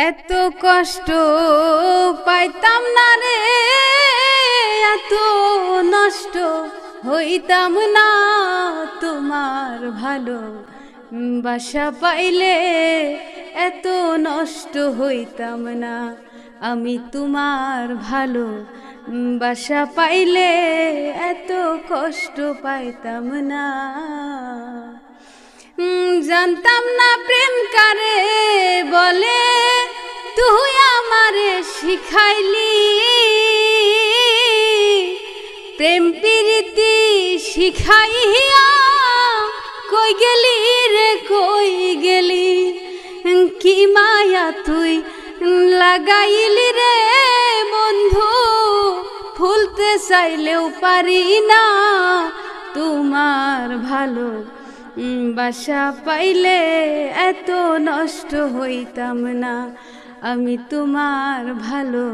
এত কষ্ট পাইতাম না রে, এত নষ্ট হইতাম না। তোমার ভালো বাসা পাইলে এত নষ্ট হইতাম না। আমি তোমার ভালো বাসা পাইলে এত কষ্ট পাইতাম না। জানতাম না প্রেম কারে বলে, তুই আমারে শিখাইলি। প্রেম প্রীতি শিখাইয়া কই গেলি রে, কই গেলি? কি মায়া তুই লাগাইলি রে বন্ধু, ভুলতে চাইলেও পারি না। তোমার ভালো বাসা পাইলে এত নষ্ট হইতাম না। আমি তোমার ভালো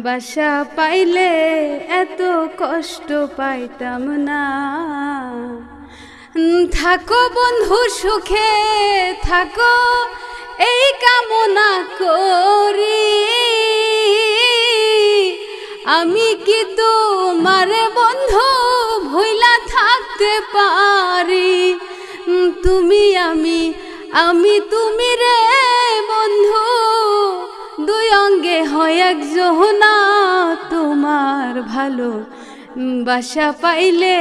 বাসা পাইলে এত কষ্ট পাইতাম না। থাকো বন্ধু সুখে থাকো, এই কামনা করি। আমি কি তোমার বন্ধু ভুইলা থাকতে পারি? তুমি আমি তুমি রে বন্ধু, দুই অঙ্গে হয় একজনা। তোমার ভালো বাসা পাইলে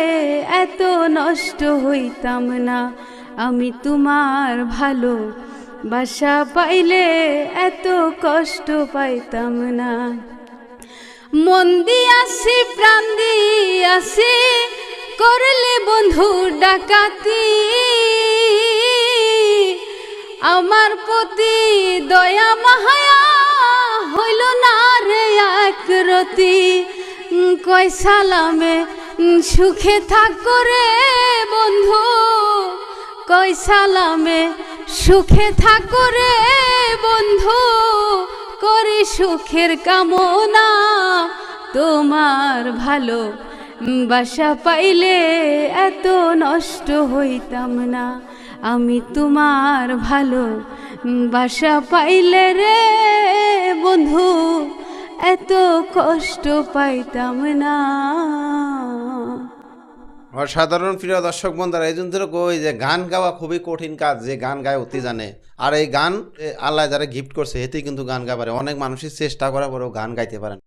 এত নষ্ট হইতাম না। আমি তোমার ভালো বাসা পাইলে এত কষ্ট পাইতাম না। মন দিয়াছি প্রাণ দিয়াছি, করলে বন্ধু ডাকাতি। আমার প্রতি দয়া মায়া হইল না রে একরতি। কই সালামে সুখে থাকো রে বন্ধু, কই সালামে সুখে থাকো রে বন্ধু, করি সুখের কামনা। তোমার ভালো বাসা পাইলে এত নষ্ট হইতাম না। আমি তোমার ভালো বাসা পাইলে রে বন্ধু এত কষ্ট পাইতাম না। অসাধারণ প্রিয় দর্শক বন্ধুরা, এই জন্য কই যে গান গাওয়া খুবই কঠিন কাজ, যে গান গায় অতি জানে। আর এই গান আল্লাহ যারা গিফট করছে এতেই কিন্তু গান গাইতে পারে। অনেক মানুষের চেষ্টা করার পরেও গান গাইতে পারেন।